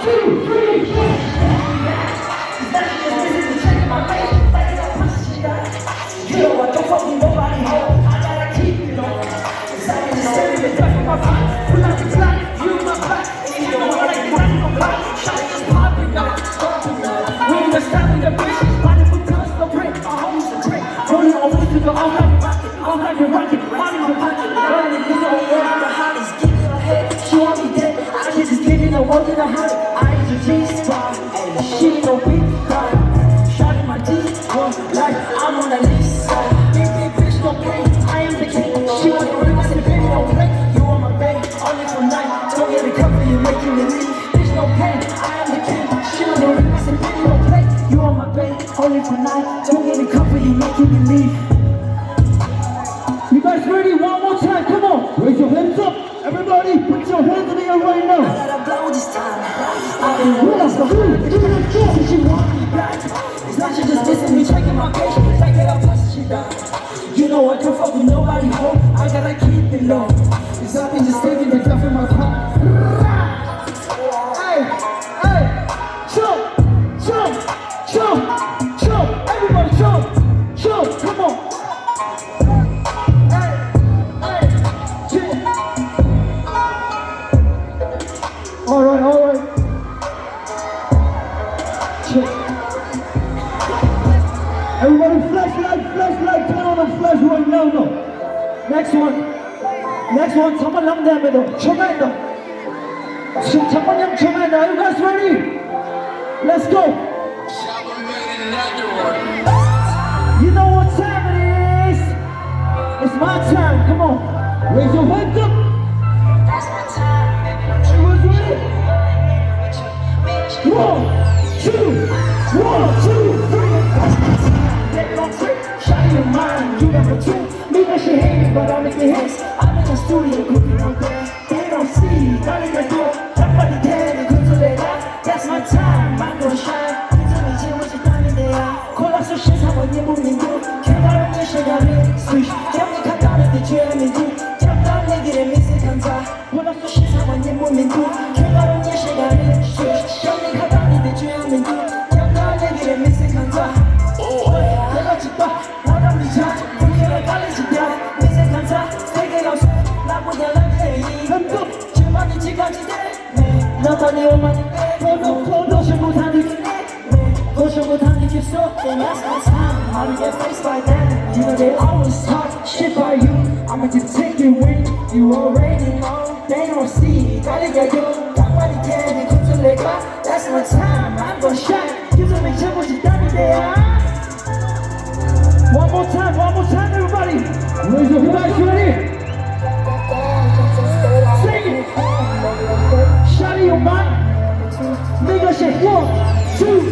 two, three, four. You know I don't fuck with nobody, ho. I gotta keep it on. Cause I can just stand in the dust in my pot. Pull out the clock, you in my pot. And you know I like the rest of my pot. Shot just popping up, stomping up. We ain't gonna stop in the bitch. Body with guns, no break. My homies a drink. Rolling on me to the all-night rocket. All-night rocket. Money in the pocket. Running in the whole world. I'm the hottest. Get in her head. She want me dead. I can just get in the world in a hundred. I ain't a G-spot. Hey, she ain't no big crime. Shot in my D, like I'm on the list. Big bitch, no pain. I am the king. She want the ring, I said, baby, don't play. You on my bed, only for night. Don't get a cover, you making me leave. Bitch, no pain. I am the king. She want the ring, I said, baby, don't play. You on my bed, only for night. Don't get a cover, you making me leave. You guys ready? One more time, come on. Raise your hands up. Everybody, put your hands in the air right now. I gotta blow this time. I've been waiting for her. Since she want me back. It's not she just dissing me, checking my page. Like it up, plus she died. You know I don't fuck with nobody, ho. I gotta keep it low. Cause I've been just taking the duff in my pot. Hey, hey, jump, jump, jump, jump. Everybody jump, jump, come on. Hey, hey, jump. Alright, alright. Everybody flashlight, turn on the flash right now, no. Next one, 잠깐 남대하면도 처음에도 잠깐 처음에도. Are you guys ready? Let's go. You know what time it is? It's my time, come on. Raise your hands up. That's my time, baby. Everyone's ready? 1, 2, 3. That's my time, baby, don't trip. Shot in your mind, you never trip. Me that she hates, but I make it hits. I'm in the studio cooking on there. They don't see, got in the door. Somebody dead and good to let out. That's my time, I'm gonna shine. 인생이 제일 멋진 땅인데야. 골라서 신사원 예문민도. 개발을 시간을 스위치. 정직하다는 데 죄민도. 잡다운 얘기를 미색한 자. 골라서 신사원 예문민도. 개발을 시간을 스위치. 정직하다는 데 죄민도. 잡다운 얘기를 미색한 자. 내가 집다 나랑 미자 불길에 깔리지냐 미세한 자 세계 없어 라고 연락해 주머니 지가지 돼 너만이 오만인데 도시 못하는 도시 못하는 gis어 Then that's my time How to get faced by them You know they always talk shit by you I'ma just take it with you already know They don't see 깔리게요 깡말이 되는 컨트롤레가 That's my time I'm gonna shine 요즘에 제멋이 땀인데야 One more time, everybody. Raise your hands, you ready? Sing it. Shout in your mind. Make a shake. 1, 2,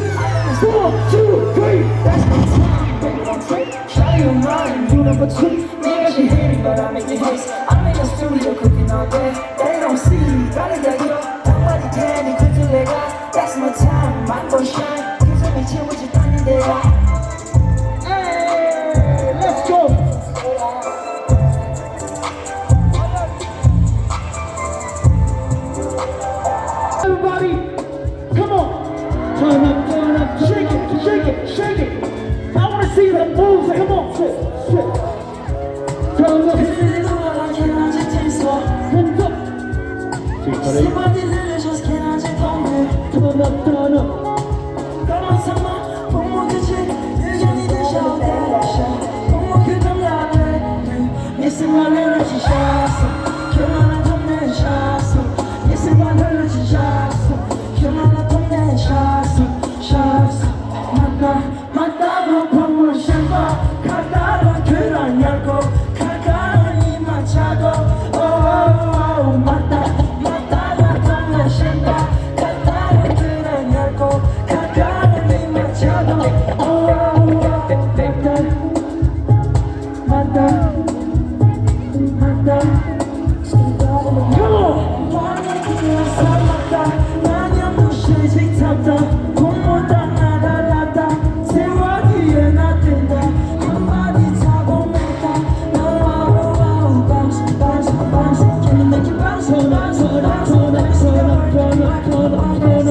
3. That's my time, baby, don't trip. Shout in your mind, you never trip. Make a shake, hate it, but I make it hits. I'm in the studio cooking all day. They don't see, gotta get you. Somebody can, you could do that. That's my time, I'm gonna shine. Cause me chill with you, done there. Let's go! Everybody, come on! Turn up, shake it! I wanna see the moves, come on! Turn up! Hands up! Turn up! 예술만 흘러지 샤소 결혼한 동네 샤소 예술만 흘러지 샤소 결혼한 동네 샤소 만나고 방문 샴바 가다로 그런 열고 가까운 이만 차고 만나고 동네 샴바 가다로 그런 열고 가까운 이만 차고 만나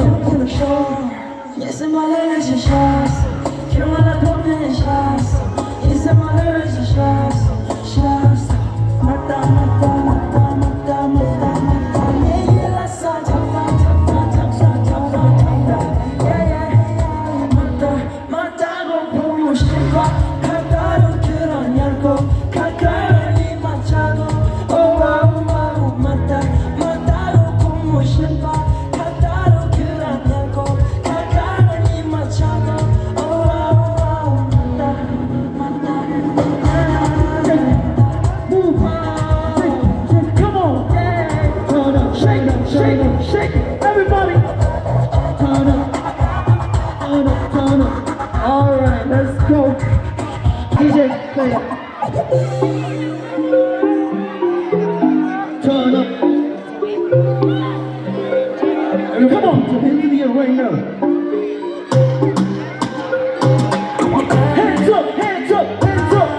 on the shore. Yes, in my head is a shot. You wanna put me in shots. Yes, in my head is a shot. Shots. Mata, mata, mata, mata, mata, mata. Yeah, yeah, let's talk, talk, talk, talk, talk, talk, talk, talk, talk. Yeah, yeah. Mata, mata, 고 보고 싶어. 가까운 그런 얇고 가까이 맞춰도. Oh, oh, oh. Mata, mata, 고 보고 싶어. 가까운 그런 얇고 가까이 맞춰도. Oh, oh, oh. Mata, mata. Move on. Come on. Turn up, shake it, shake it, shake it. Everybody. Turn up, turn up, turn up. All right, let's go. DJ, play it. Turn up. Come on, so hands in the air right now. Hands up, hands up, hands up.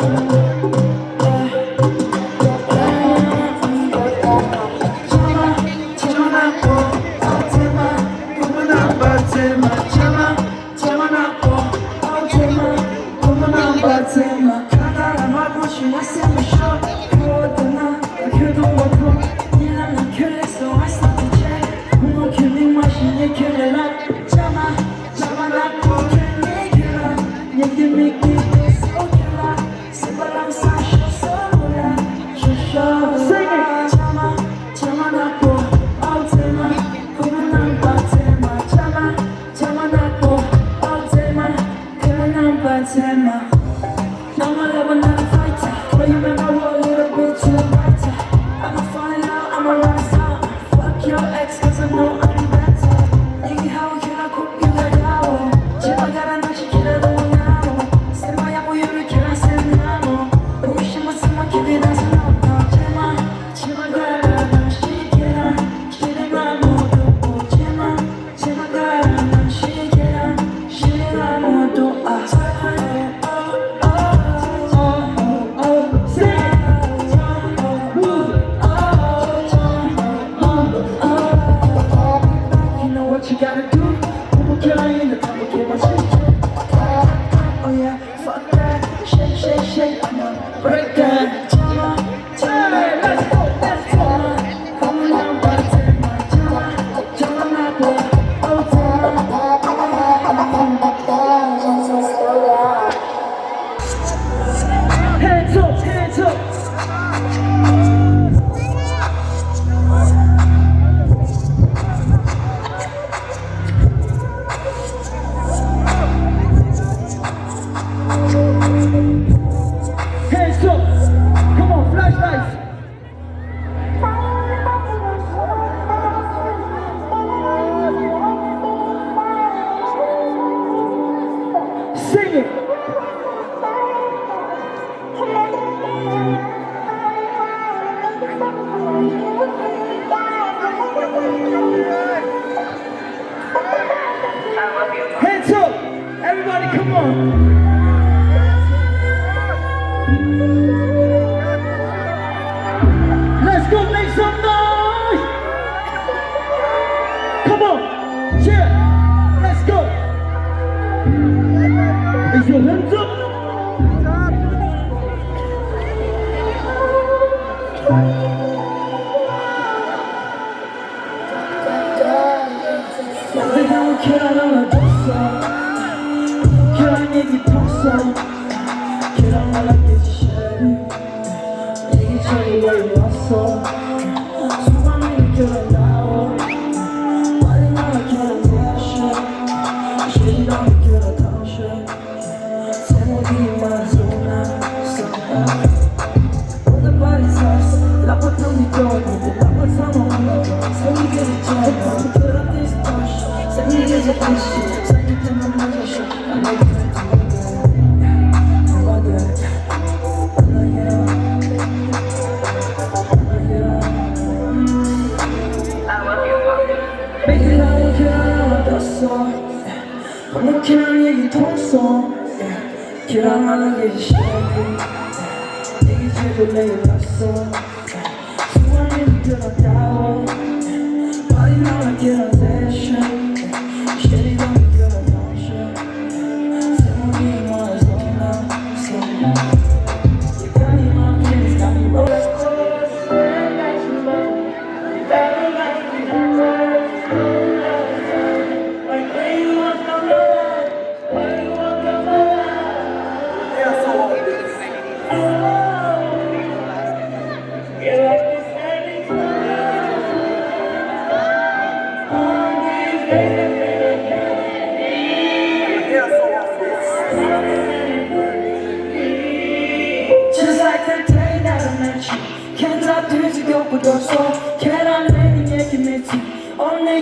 Hands up! Everybody, come on! Let's go make some noise! Come on! Yeah! Let's go! Is your hands up?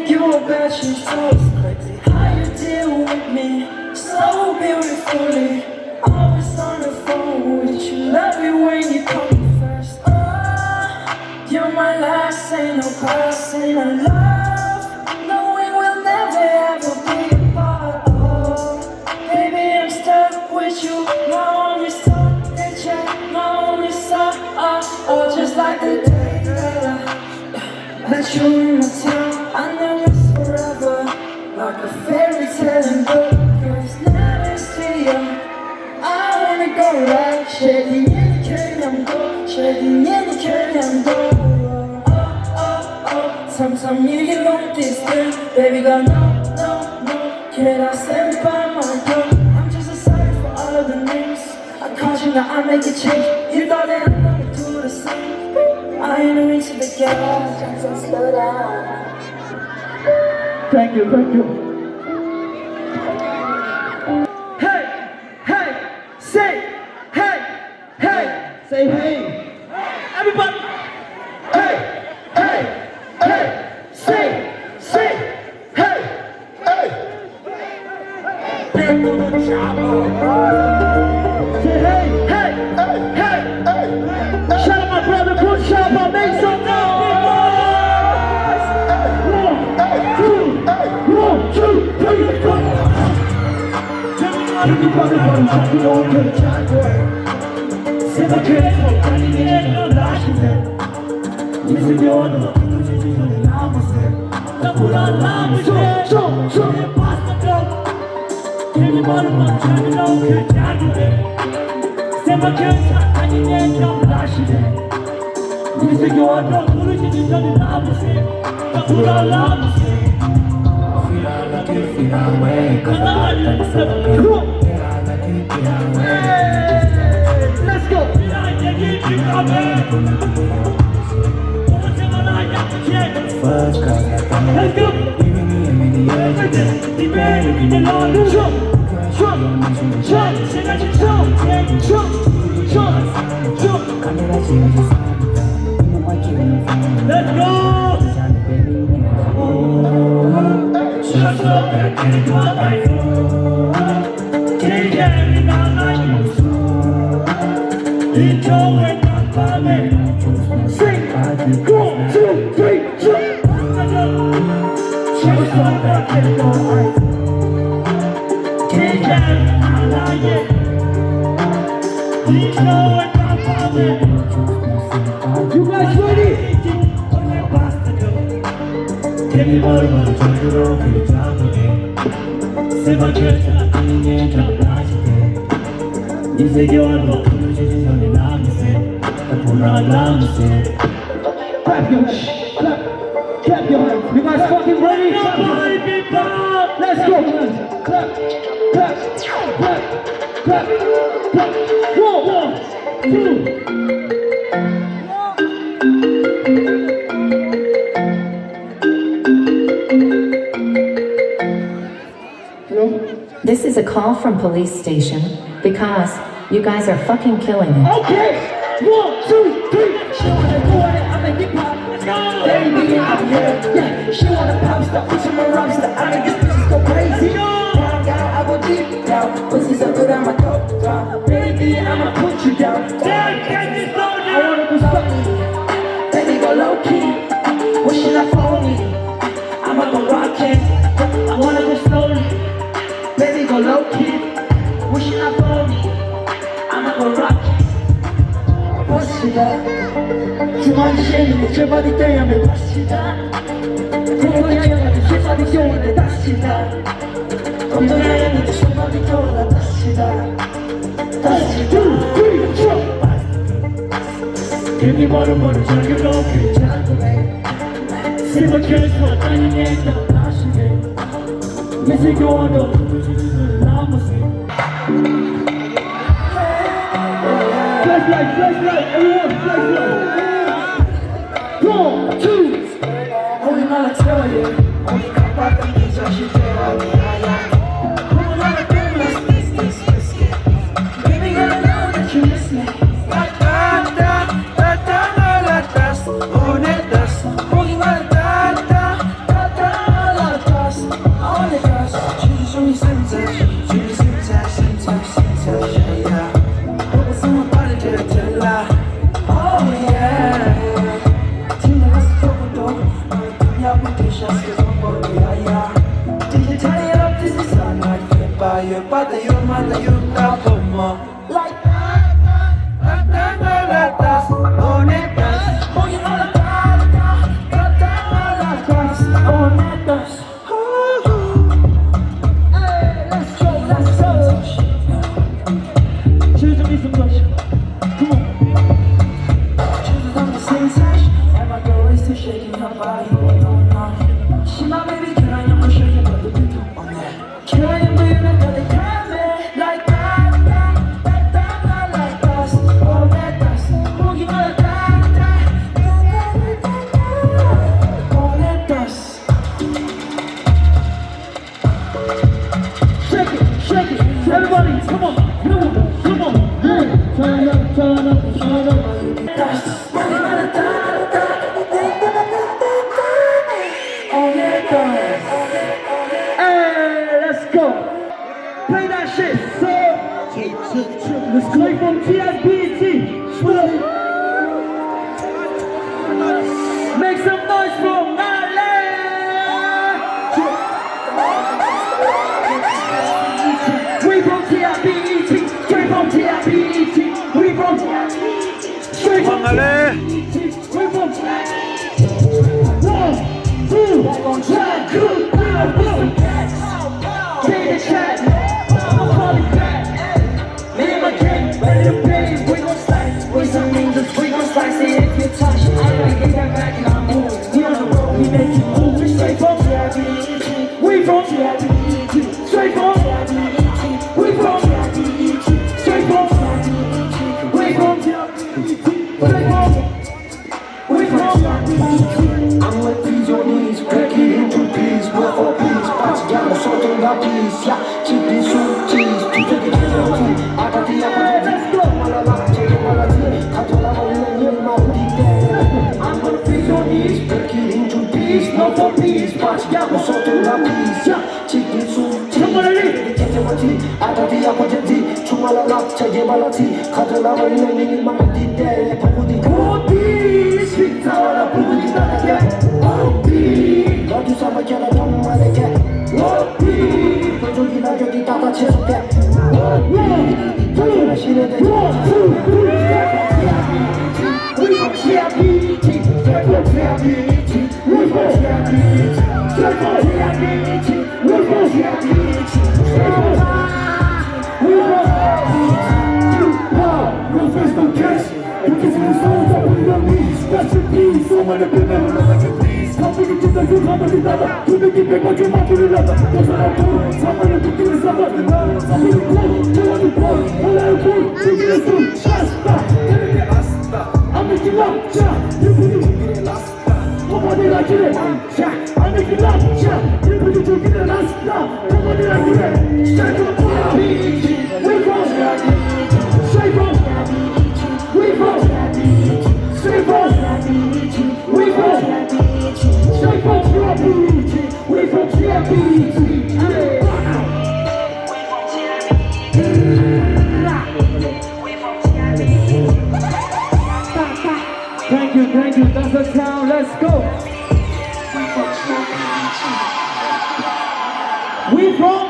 Your passion so crazy. How you deal with me so beautifully. Always on the phone with you. Love it when you call me first. Oh, you're my last, ain't no past, ain't no love. Knowing we'll never ever be apart. Oh, baby, I'm stuck with you. My only song, that check, my only song. Oh, just like the day that I met you in my town. I know it's forever, like a fairy tale in book. Cause now it's here. I wanna go right. Shady in the Kanyamdo, shady in the Kanyamdo. Oh, sometimes you get long distance. Baby, go no. Can I stand by my door? I'm just sorry for all of the names. I caught you, now I make a change. You thought that I'm gonna do the same. I ain't into the gas, so slow down. Thank you. Say hey. Everybody. Hey, say hey. Say hey. Shout out my brother, good job, make some noise. 1, 2, 3, 4. Everybody, you know I'm gonna try to. 생각해서 달리게 넌 아시네 미세교도 그지지는 나무새 나 불안나무새 내 바스터 괜히 머리만 자기로 그 자기네 생각해서 달리게 넌 아시네 미세교도 그지지는 나무새 나 불안나무새 Feel like you feel away Cause I like to feel away Let's go! Let's go! Sing! 1, 2, 3, jump! You guys ready? Clap your hands. You guys fucking ready? Let's go, guys. Clap. 1, 2. This is a call from police station because you guys are fucking killing it. Okay. 1, 2, 3. She wanna go at it, I make it pop. Baby, I'm here. Yeah, she wanna pop star, put some around star. I make this bitches go crazy. Down, I go deep down. Pussy so good, I'ma go down. Baby, I'ma put you down. I wanna do something. Baby, go low key. Wishing I phone me. I'ma go rock it. I wanna go slowly. Baby, go low key. Wishing I phone me. I'ma go rock it. 주머니 쉐는 제 버디 때문에 다시다 공부야영한테 제 버디 교환에 다시다 검도야영한테 제 버디 교환에 다시다 괜히 머리머리 저기로 괜찮네 생각해서 다니게 너 다시게 미세교환도 나무새 Flashlight, everyone, flashlight. 1, 2. Only my tell you, only come back and get your shit out. Who wanna do this? Baby, girl, I know that you miss me. Only my fire, but the human, the you top of more. Like shaking her body, she my baby, can I am shaking her the beat on that. Can I am baby, got the camera like that, like us, all that us, moving on that, all that us. Shake it, everybody, come on, hey, turn up. Hey, let's go. Play that shit, so let's play from TSBT. Make some noise from Nale. We from TSBT, straight from TSBT. We from TSBT, straight from TSBT. We from TSBT. 1, 2, 1, 2. Take a chat, I'm falling back. Me and my gang, ready to play. We gon' slide, with some ninjas, we gon' slice it if you touch. I like get that back and I move. We on the road, we make it move. We straight from TIBET, we from TIBET, straight from TIBET, we from TIBET, straight from TIBET, we from TIBET, straight from, we from TIBET. I'm with these your knees, break it into peace, go for peace, patch down, sorting out peace, yeah, keep these sweet cheese, to take it to your tea, I got the apple, let's go, take it while I take, cut your love and let my deep. I'm gonna fix your knees, break it into peace, no for peace, patch down, sorting out peace, yeah, keep these sweet cheese, take it what tea, I got the apple, to my love, take it while I take, cut your love and let my deep day, good peace, fix our food, 너도 사막에나 정말에게 원피 조기나 저기 다 같이 속해 원피 저기나 시내대 We from TIBET, straight from TIBET, we from TIBET, straight from TIBET, we from TIBET, straight from we from no face, no case, you can see the souls up on your knees, special peace, so many people like a peace. Something to the good company that to the big what you want to the other. Cause I do someone to do something. Something to go to the point. All I do to get to Shasta. I'm making love, you put it last. Nobody like it. I'm making love, you put it to get the last. Nobody like it. Straight from TIBET, we from TIBET. Straight from TIBET, we from TIBET. Straight from TIBET, we from TIBET. Straight from TIBET, we from TIBET. Thank you, that's the sound, let's go. We from